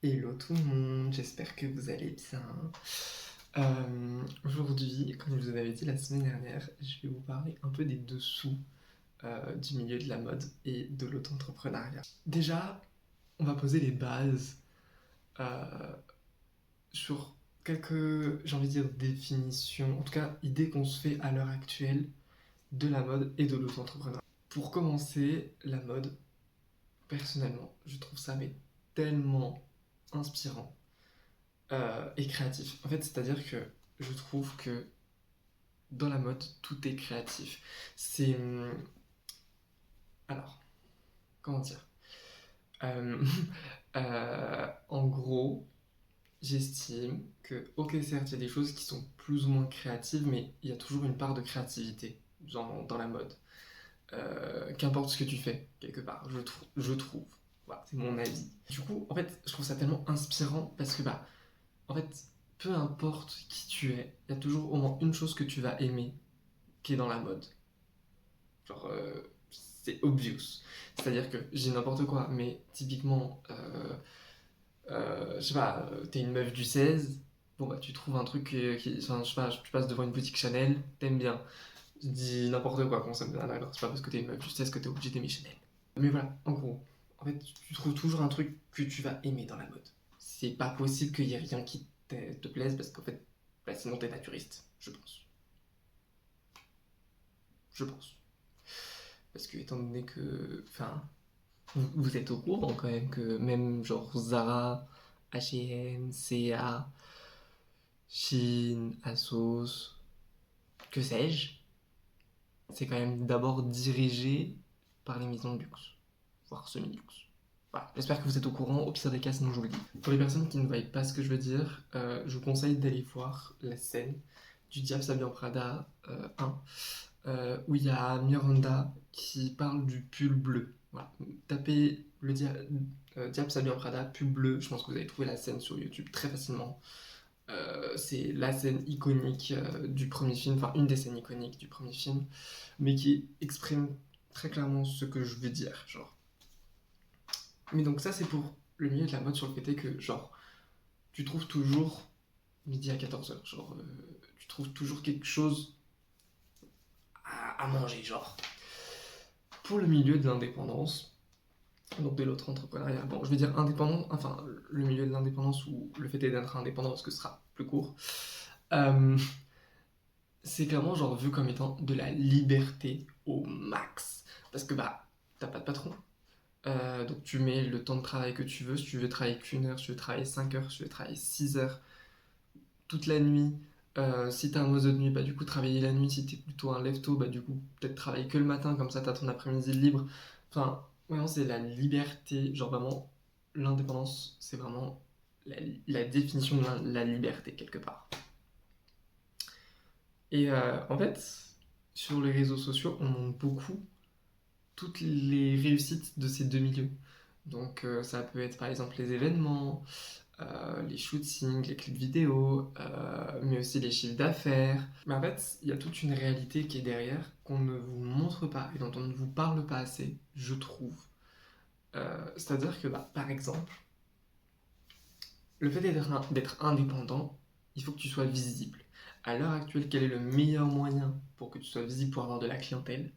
Hello tout le monde, j'espère que vous allez bien. Aujourd'hui, comme je vous avais dit la semaine dernière, je vais vous parler un peu des dessous du milieu de la mode et de l'auto-entrepreneuriat. Déjà, on va poser les bases euh, sur quelques, j'ai envie de dire, définitions, en tout cas, idées qu'on se fait à l'heure actuelle de la mode et de l'auto-entrepreneuriat. Pour commencer, la mode, personnellement, je trouve ça mais tellement inspirant et créatif. En fait, c'est-à-dire que je trouve que dans la mode, tout est créatif. C'est. Alors, comment dire Euh, En gros, j'estime que, ok, certes, il y a des choses qui sont plus ou moins créatives, mais il y a toujours une part de créativité dans la mode. Qu'importe ce que tu fais, quelque part, je trouve. Voilà, c'est mon avis. Du coup, en fait, je trouve ça tellement inspirant parce que, bah, en fait, peu importe qui tu es, il y a toujours au moins une chose que tu vas aimer qui est dans la mode. Genre, c'est obvious. C'est-à-dire que j'ai n'importe quoi, mais typiquement, je sais pas, t'es une meuf du 16, bon bah tu trouves un truc enfin, je sais pas, tu passes devant une boutique Chanel, t'aimes bien. Je dis n'importe quoi, qu'on s'aime bien, d'accord, c'est pas parce que t'es une meuf du 16 que t'es obligé d'aimer Chanel. Mais voilà, en gros, en fait, tu trouves toujours un truc que tu vas aimer dans la mode. C'est pas possible qu'il y ait rien qui te plaise parce qu'en fait, bah, sinon t'es naturiste, je pense. Je pense. Parce que étant donné que, enfin, vous êtes au courant quand même que même genre Zara, H&M, C&A, Shein, ASOS, que sais-je, c'est quand même d'abord dirigé par les maisons de luxe, voire semi-luxe. Voilà, j'espère que vous êtes au courant, au pire des cas, sinon je vous le dis. Pour les personnes qui ne voient pas ce que je veux dire, je vous conseille d'aller voir la scène du Diable s'habille en Prada 1, où il y a Miranda qui parle du pull bleu. Voilà. Tapez Diable s'habille en Prada, pull bleu, je pense que vous allez trouver la scène sur YouTube très facilement. C'est la scène iconique du premier film, enfin une des scènes iconiques du premier film, mais qui exprime très clairement ce que je veux dire, genre. Mais donc ça c'est pour le milieu de la mode sur le fait que, genre, tu trouves toujours midi à 14h, genre, tu trouves toujours quelque chose à manger, genre. Pour le milieu de l'indépendance, donc de l'autre entrepreneuriat, bon, je vais dire indépendant, enfin, le milieu de l'indépendance ou le fait d'être indépendant parce que ce sera plus court, euh, c'est clairement genre vu comme étant de la liberté au max. Parce que bah, t'as pas de patron. Donc tu mets le temps de travail que tu veux. Si tu veux travailler qu'une heure, si tu veux travailler 5 heures, si tu veux travailler 6 heures, toute la nuit. Si t'es un oiseau de nuit, bah du coup travailler la nuit. Si t'es plutôt un lève-tôt, bah du coup peut-être travailler que le matin, comme ça t'as ton après-midi libre. Enfin, vraiment c'est la liberté, genre vraiment l'indépendance, c'est vraiment la, la définition de la liberté quelque part. Et en fait, sur les réseaux sociaux, on montre beaucoup toutes les réussites de ces deux milieux. Donc ça peut être par exemple les événements, les shootings, les clips vidéo, mais aussi les chiffres d'affaires. Mais en fait, il y a toute une réalité qui est derrière, qu'on ne vous montre pas et dont on ne vous parle pas assez, je trouve. C'est-à-dire que, bah, par exemple, le fait d'être indépendant, il faut que tu sois visible. À l'heure actuelle, quel est le meilleur moyen pour que tu sois visible pour avoir de la clientèle?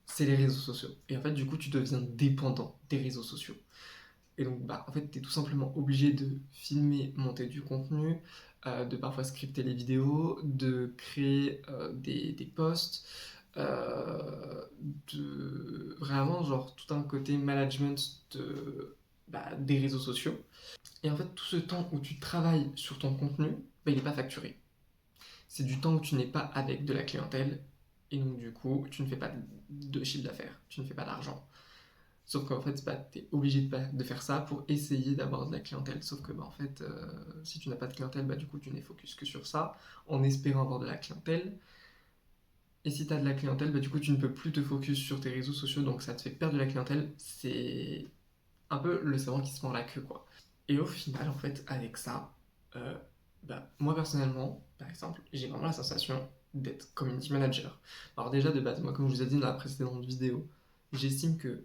C'est les réseaux sociaux. Et en fait, du coup, tu deviens dépendant des réseaux sociaux. Et donc, bah, en fait, tu es tout simplement obligé de filmer, monter du contenu, de parfois scripter les vidéos, de créer des posts, de vraiment, genre, tout un côté management des réseaux sociaux. Et en fait, tout ce temps où tu travailles sur ton contenu, bah, il n'est pas facturé. C'est du temps où tu n'es pas avec de la clientèle, et donc du coup, tu ne fais pas de chiffre d'affaires, tu ne fais pas d'argent. Sauf qu'en fait, bah, tu es obligé de faire ça pour essayer d'avoir de la clientèle. Sauf que, bah, en fait, si tu n'as pas de clientèle, bah, du coup, tu n'es focus que sur ça, en espérant avoir de la clientèle. Et si tu as de la clientèle, bah, du coup, tu ne peux plus te focus sur tes réseaux sociaux, donc ça te fait perdre de la clientèle. C'est un peu le savant qui se mord la queue, quoi. Et au final, en fait, avec ça, euh, bah, moi personnellement, par exemple, j'ai vraiment la sensation d'être community manager. Alors déjà, de base, moi, comme je vous ai dit dans la précédente vidéo, j'estime que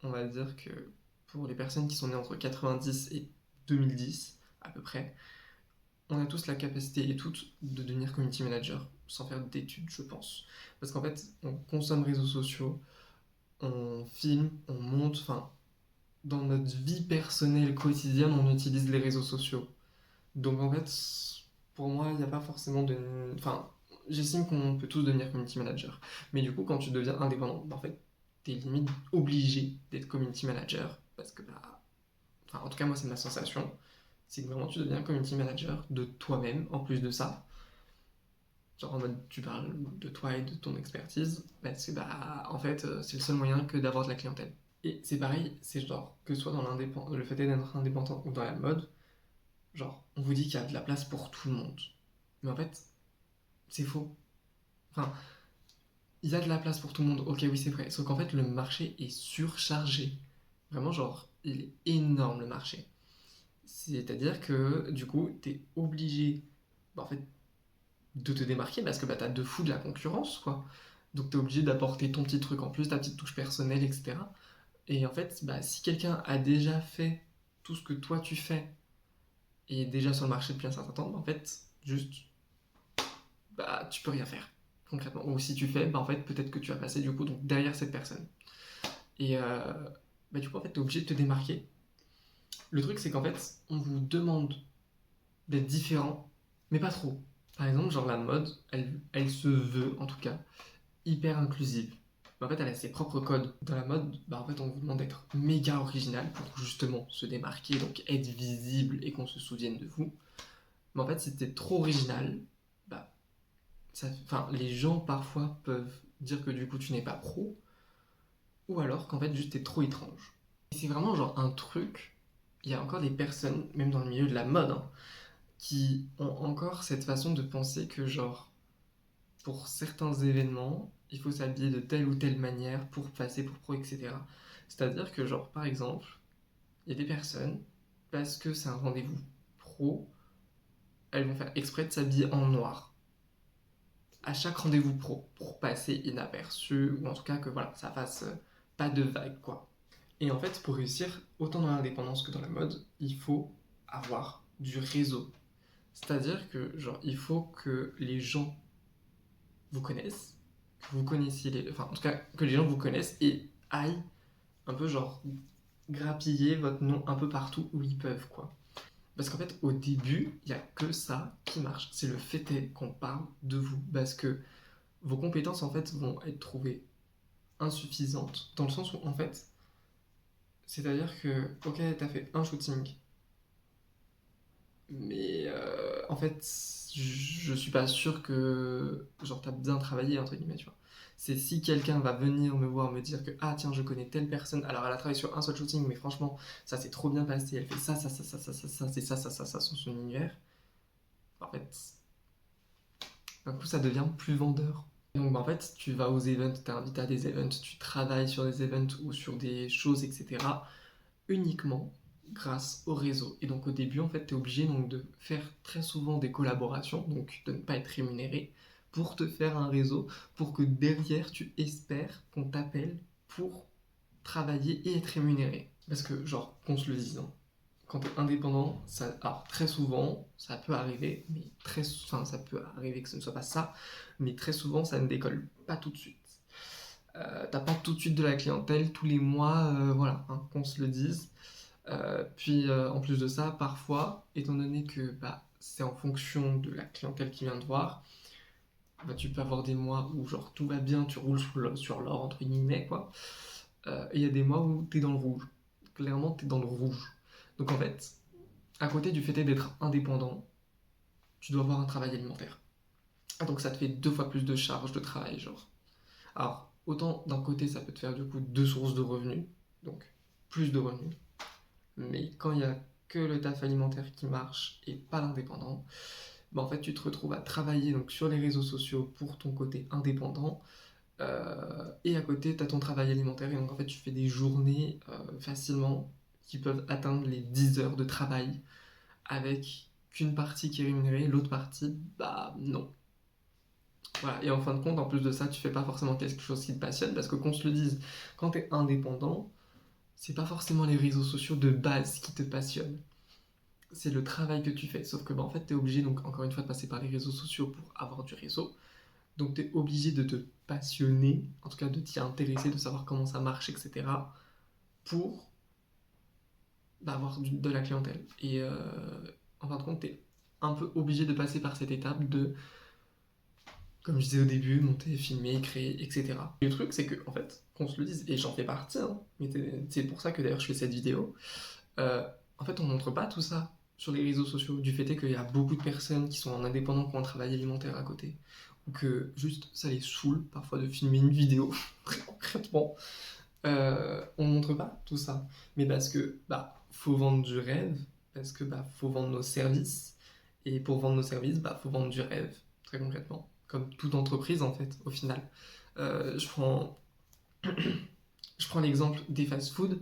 on va dire que pour les personnes qui sont nées entre 90 et 2010 à peu près, on a tous la capacité et toutes de devenir community manager sans faire d'études, je pense. Parce qu'en fait, on consomme réseaux sociaux, on filme, on monte, enfin, dans notre vie personnelle quotidienne, on utilise les réseaux sociaux. Donc en fait, pour moi, il n'y a pas forcément de... Enfin, j'estime qu'on peut tous devenir community manager. Mais du coup, quand tu deviens indépendant, en fait, t'es limite obligé d'être community manager. Parce que, bah... Enfin, en tout cas, moi, c'est ma sensation. C'est que vraiment, tu deviens community manager de toi-même, en plus de ça. Genre en mode, tu parles de toi et de ton expertise. Parce que, bah, en fait, c'est le seul moyen que d'avoir de la clientèle. Et c'est pareil, c'est genre, que ce soit dans le fait d'être indépendant ou dans la mode, genre, on vous dit qu'il y a de la place pour tout le monde. Mais en fait, c'est faux. Enfin, il y a de la place pour tout le monde, ok, oui, c'est vrai. Sauf qu'en fait, le marché est surchargé. Vraiment, genre, il est énorme le marché. C'est-à-dire que, du coup, t'es obligé, bah, en fait, de te démarquer parce que bah, t'as de fou de la concurrence, quoi. Donc t'es obligé d'apporter ton petit truc en plus, ta petite touche personnelle, etc. Et en fait, bah, si quelqu'un a déjà fait tout ce que toi tu fais et est déjà sur le marché depuis un certain temps, bah, en fait, juste, bah, tu peux rien faire, concrètement. Ou si tu fais, bah, en fait, peut-être que tu vas passer, du coup, donc, derrière cette personne. Et bah, du coup, en fait, t'es obligé de te démarquer. Le truc, c'est qu'en fait, on vous demande d'être différent, mais pas trop. Par exemple, genre la mode, elle se veut, en tout cas, hyper inclusive. Mais en fait, elle a ses propres codes. Dans la mode, bah, en fait, on vous demande d'être méga original pour justement se démarquer, donc être visible et qu'on se souvienne de vous. Mais en fait, si t'es trop original, bah, enfin, les gens parfois peuvent dire que du coup tu n'es pas pro, ou alors qu'en fait juste t'es trop étrange. Et c'est vraiment genre un truc, il y a encore des personnes, même dans le milieu de la mode, hein, qui ont encore cette façon de penser que genre, pour certains événements, il faut s'habiller de telle ou telle manière pour passer pour pro, etc. C'est-à-dire que genre, par exemple, il y a des personnes, parce que c'est un rendez-vous pro, elles vont faire exprès de s'habiller en noir à chaque rendez-vous pro pour passer inaperçu ou en tout cas que voilà, ça fasse pas de vague quoi. Et en fait, pour réussir autant dans l'indépendance que dans la mode, il faut avoir du réseau. C'est-à-dire que genre il faut que les gens vous connaissent, que vous connaissiez les enfin en tout cas que les gens vous connaissent et aillent un peu genre grappiller votre nom un peu partout où ils peuvent quoi. Parce qu'en fait, au début, il n'y a que ça qui marche. C'est le fait qu'on parle de vous. Parce que vos compétences en fait vont être trouvées insuffisantes dans le sens où en fait c'est-à-dire que ok t'as fait un shooting mais en fait je suis pas sûr que genre t'as bien travaillé entre guillemets tu vois, c'est si quelqu'un va venir me voir me dire que ah tiens je connais telle personne alors elle a travaillé sur un seul shooting mais franchement ça s'est trop bien passé, elle fait ça c'est ça sur son univers, en fait d'un coup ça devient plus vendeur. Donc bah, en fait, tu vas aux events, t'es invité à des events, tu travailles sur des events ou sur des choses, etc. uniquement grâce au réseau. Et donc au début, en fait, tu es obligé donc, de faire très souvent des collaborations, donc de ne pas être rémunéré, pour te faire un réseau, pour que derrière, tu espères qu'on t'appelle pour travailler et être rémunéré. Parce que, genre, qu'on se le dise, hein, quand tu es indépendant, ça, alors très souvent, ça peut arriver, mais enfin, ça peut arriver que ce ne soit pas ça, mais très souvent, ça ne décolle pas tout de suite. T'as pas tout de suite de la clientèle tous les mois, voilà, hein, qu'on se le dise. Puis en plus de ça, parfois, étant donné que bah, c'est en fonction de la clientèle qui vient te voir, bah, tu peux avoir des mois où genre tout va bien, tu roules sur l'or entre guillemets quoi. Et il y a des mois où t'es dans le rouge. Clairement, t'es dans le rouge. Donc en fait, à côté du fait d'être indépendant, tu dois avoir un travail alimentaire. Donc ça te fait 2 fois plus de charges de travail, genre. Alors, autant d'un côté, ça peut te faire du coup 2 sources de revenus, donc plus de revenus. Mais quand il n'y a que le taf alimentaire qui marche et pas l'indépendant, bah en fait tu te retrouves à travailler donc sur les réseaux sociaux pour ton côté indépendant, et à côté tu as ton travail alimentaire et donc en fait tu fais des journées facilement qui peuvent atteindre les 10 heures de travail avec qu'une partie qui est rémunérée, l'autre partie, bah non. Voilà. Et en fin de compte, en plus de ça, tu fais pas forcément quelque chose qui te passionne parce que qu'on se le dise, quand tu es indépendant, c'est pas forcément les réseaux sociaux de base qui te passionnent. c'est le travail que tu fais. Sauf que, bah, en fait, t'es obligé, donc, encore une fois, de passer par les réseaux sociaux pour avoir du réseau. Donc, t'es obligé de te passionner, en tout cas de t'y intéresser, de savoir comment ça marche, etc. pour bah, avoir de la clientèle. Et en fin de compte, t'es un peu obligé de passer par cette étape de, comme je disais au début, monter, filmer, créer, etc. Et le truc, c'est que, en fait, qu'on se le dise, et j'en fais partie, hein, mais c'est pour ça que d'ailleurs je fais cette vidéo, euh, en fait, on montre pas tout ça sur les réseaux sociaux, du fait est qu'il y a beaucoup de personnes qui sont en indépendant, qui ont un travail alimentaire à côté, ou que juste ça les saoule parfois de filmer une vidéo, très concrètement. On montre pas tout ça, mais parce que bah faut vendre du rêve, parce que bah faut vendre nos services, et pour vendre nos services, bah faut vendre du rêve, très concrètement, comme toute entreprise en fait, au final. Je prends je prends l'exemple des fast-food.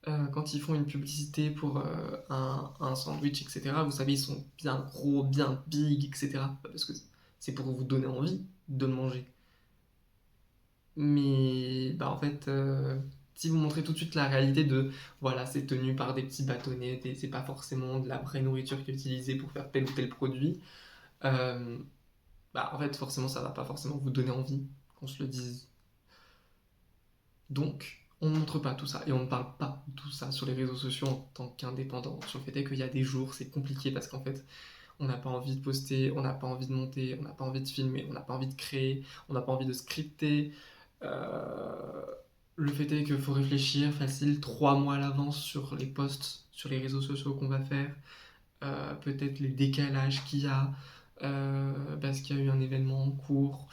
Quand ils font une publicité pour un sandwich, etc., vous savez, ils sont bien gros, bien big, etc. Parce que c'est pour vous donner envie de le manger. Mais bah, en fait, si vous montrez tout de suite la réalité de voilà, c'est tenu par des petits bâtonnets, et c'est pas forcément de la vraie nourriture qui est utilisée pour faire tel ou tel produit, euh, bah en fait, forcément, ça va pas forcément vous donner envie qu'on se le dise. Donc, on ne montre pas tout ça et on ne parle pas de tout ça sur les réseaux sociaux en tant qu'indépendant. Sur le fait est qu'il y a des jours, c'est compliqué parce qu'en fait, on n'a pas envie de poster, on n'a pas envie de monter, on n'a pas envie de filmer, on n'a pas envie de créer, on n'a pas envie de scripter. Euh, le fait est qu'il faut réfléchir facile 3 mois à l'avance sur les posts, sur les réseaux sociaux qu'on va faire, peut-être les décalages qu'il y a, parce qu'il y a eu un événement en cours.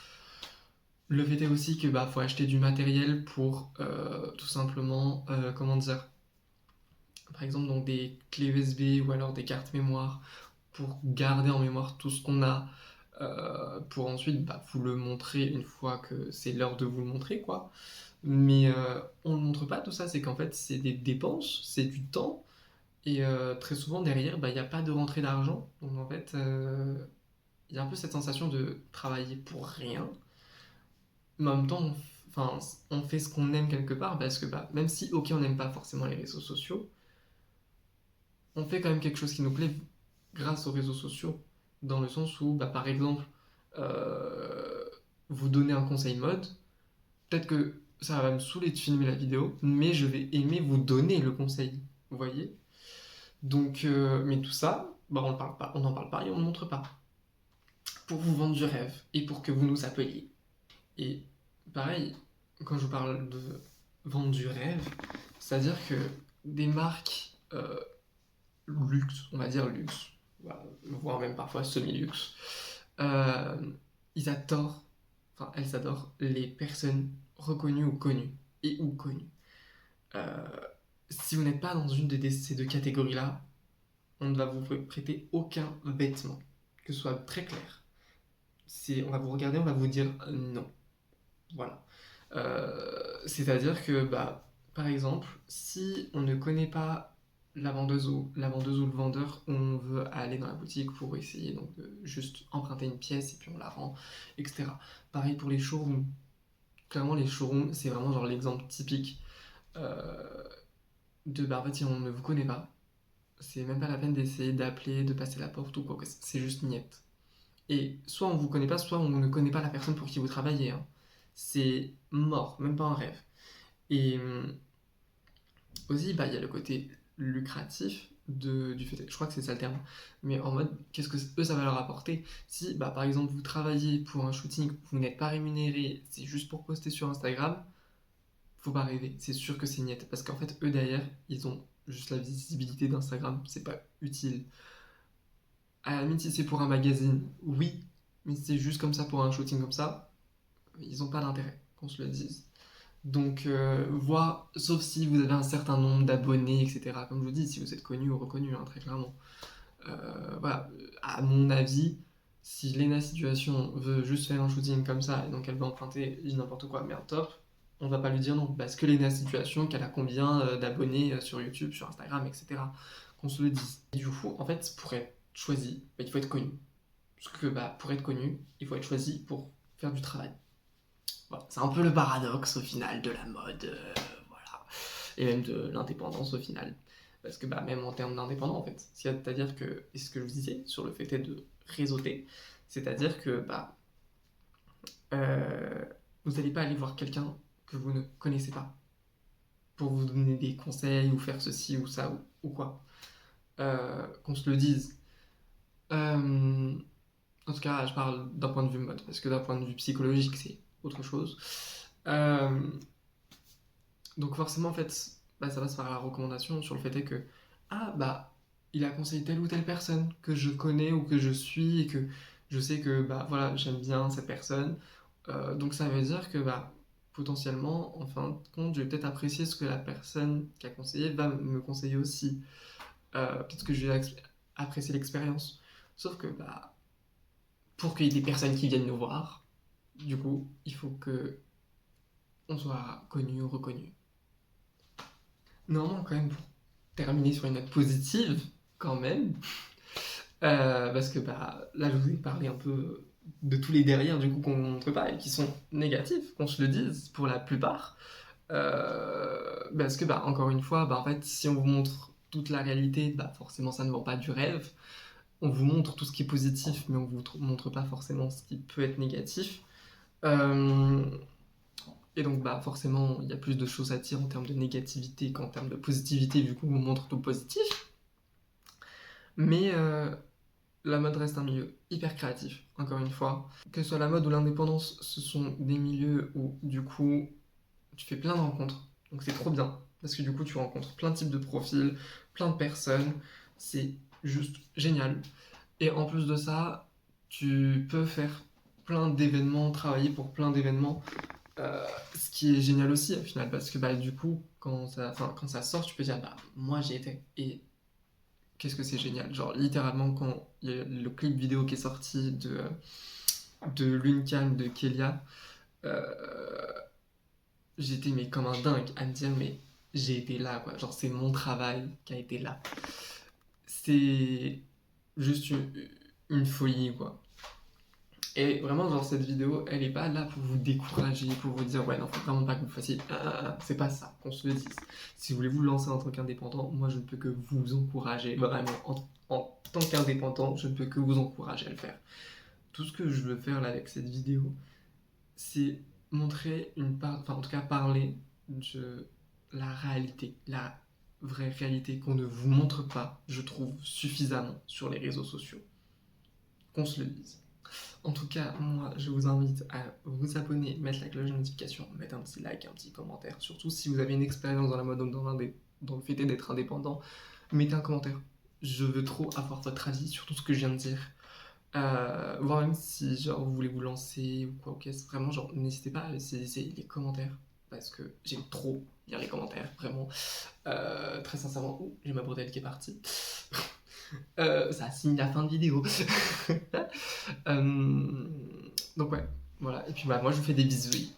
Le fait est aussi que bah faut acheter du matériel pour tout simplement comment dire, par exemple donc des clés USB ou alors des cartes mémoire pour garder en mémoire tout ce qu'on a, pour ensuite bah, vous le montrer une fois que c'est l'heure de vous le montrer quoi. Mais on ne montre pas tout ça, c'est qu'en fait c'est des dépenses, c'est du temps et très souvent derrière bah, il n'y a pas de rentrée d'argent, donc en fait il y a un peu cette sensation de travailler pour rien. Mais en même temps, enfin, on fait ce qu'on aime quelque part parce que bah, même si, ok, on n'aime pas forcément les réseaux sociaux, on fait quand même quelque chose qui nous plaît grâce aux réseaux sociaux. Dans le sens où, bah, par exemple, euh, vous donnez un conseil mode, peut-être que ça va me saouler de filmer la vidéo, mais je vais aimer vous donner le conseil. Vous voyez? Donc, mais tout ça, bah, on parle pas, on n'en parle pas et on ne montre pas. Pour vous vendre du rêve et pour que vous nous appeliez. Et pareil, quand je vous parle de vendre du rêve, c'est-à-dire que des marques luxe, on va dire luxe, voilà, voire même parfois semi-luxe, euh, ils adorent, enfin elles adorent les personnes reconnues ou connues, et ou connues. Euh, si vous n'êtes pas dans une de ces deux catégories-là, on ne va vous prêter aucun vêtement, que ce soit très clair. On va vous regarder, on va vous dire non. Voilà. C'est-à-dire que, bah, par exemple, si on ne connaît pas la vendeuse ou le vendeur, on veut aller dans la boutique pour essayer donc de juste emprunter une pièce et puis on la rend, etc. Pareil pour les showrooms. Clairement, les showrooms, c'est vraiment genre l'exemple typique euh, de bah, en fait, si on ne vous connaît pas, c'est même pas la peine d'essayer d'appeler, de passer la porte ou quoi, c'est juste niette. Et soit on vous connaît pas, soit on ne connaît pas la personne pour qui vous travaillez, hein. C'est mort, même pas un rêve. Et aussi, bah, il y a le côté lucratif du fait, je crois que c'est ça le terme, mais en mode, qu'est-ce que eux, ça va leur apporter si, bah, par exemple, vous travaillez pour un shooting, vous n'êtes pas rémunéré, c'est juste pour poster sur Instagram, faut pas rêver, c'est sûr que c'est niette, parce qu'en fait, eux, derrière, ils ont juste la visibilité d'Instagram, c'est pas utile. À la limite, si c'est pour un magazine, oui, mais si c'est juste comme ça pour un shooting comme ça, ils n'ont pas d'intérêt, qu'on se le dise. Donc, sauf si vous avez un certain nombre d'abonnés, etc. Comme je vous dis, si vous êtes connu ou reconnu, hein, très clairement. Voilà, à mon avis, si Lena Situation veut juste faire un shooting comme ça, et donc elle veut emprunter, je dis n'importe quoi, mais un top, on va pas lui dire non. Parce que Lena Situation, qu'elle a combien d'abonnés sur YouTube, sur Instagram, etc. Qu'on se le dise. Et du coup, en fait, pour être choisi, bah, il faut être connu. Parce que bah, pour être connu, il faut être choisi pour faire du travail. Voilà. C'est un peu le paradoxe au final de la mode, voilà. Et même de l'indépendance au final. Parce que bah, même en termes d'indépendant, en fait. C'est-à-dire que, et ce que je vous disais sur le fait de réseauter, c'est-à-dire que bah, euh, vous n'allez pas aller voir quelqu'un que vous ne connaissez pas pour vous donner des conseils ou faire ceci ou ça ou quoi. Qu'on se le dise. Euh, En tout cas, je parle d'un point de vue mode, parce que d'un point de vue psychologique, c'est autre chose. Euh, donc forcément, en fait, bah, ça passe par la recommandation sur le fait est que, ah, bah, il a conseillé telle ou telle personne que je connais ou que je suis et que je sais que, bah, voilà, j'aime bien cette personne. Donc ça veut dire que, bah, potentiellement, en fin de compte, je vais peut-être apprécier ce que la personne qui a conseillé va me conseiller aussi. Peut-être que je vais apprécier l'expérience. Sauf que, bah, pour qu'il y ait des personnes qui viennent nous voir, du coup, il faut que on soit connu ou reconnu. Normalement, quand même, pour terminer sur une note positive, quand même, parce que bah, là, je vous ai parlé un peu de tous les derrière, du coup, qu'on ne montre pas et qui sont négatifs, qu'on se le dise, pour la plupart. Parce que, bah, encore une fois, bah, en fait, si on vous montre toute la réalité, bah, forcément, ça ne vend pas du rêve. On vous montre tout ce qui est positif, mais on vous montre pas forcément ce qui peut être négatif. Euh, et donc, bah, forcément, il y a plus de choses à dire en termes de négativité qu'en termes de positivité, vu qu'on vous montre tout positif. Mais la mode reste un milieu hyper créatif, encore une fois. Que ce soit la mode ou l'indépendance, ce sont des milieux où, du coup, tu fais plein de rencontres. Donc, c'est trop bien. Parce que, du coup, tu rencontres plein de types de profils, plein de personnes. C'est juste génial. Et en plus de ça, tu peux faire plein d'événements, travailler pour plein d'événements. Ce qui est génial aussi au final, parce que bah, du coup, quand ça sort, tu peux dire, bah, moi j'y étais. Et qu'est-ce que c'est génial. Genre, littéralement, quand il y a le clip vidéo qui est sorti de l'Uncam de Kelia, euh, j'étais mais comme un dingue à me dire, mais j'ai été là, quoi. Genre, c'est mon travail qui a été là. C'est juste une folie, quoi. Et vraiment, genre, cette vidéo, elle est pas là pour vous décourager, pour vous dire, ouais, non, faut vraiment pas que vous fassiez. C'est pas ça, qu'on se le dise. Si vous voulez vous lancer en tant qu'indépendant, moi, je ne peux que vous encourager, vraiment, en tant qu'indépendant, je ne peux que vous encourager à le faire. Tout ce que je veux faire là avec cette vidéo, c'est montrer une part, enfin, en tout cas, parler de la réalité, la vraie réalité qu'on ne vous montre pas, je trouve, suffisamment sur les réseaux sociaux. Qu'on se le dise. En tout cas, moi, je vous invite à vous abonner, mettre la cloche de notification, mettre un petit like, un petit commentaire. Surtout si vous avez une expérience dans la mode ou dans le fait d'être indépendant, mettez un commentaire. Je veux trop avoir votre avis sur tout ce que je viens de dire. Voire même si genre vous voulez vous lancer ou quoi, ok, vraiment genre n'hésitez pas à laisser les commentaires parce que j'aime trop lire les commentaires, vraiment. Très sincèrement, j'ai ma bretelle qui est partie. Ça signe la fin de vidéo. Donc ouais, voilà. Et puis bah, moi je vous fais des bisous.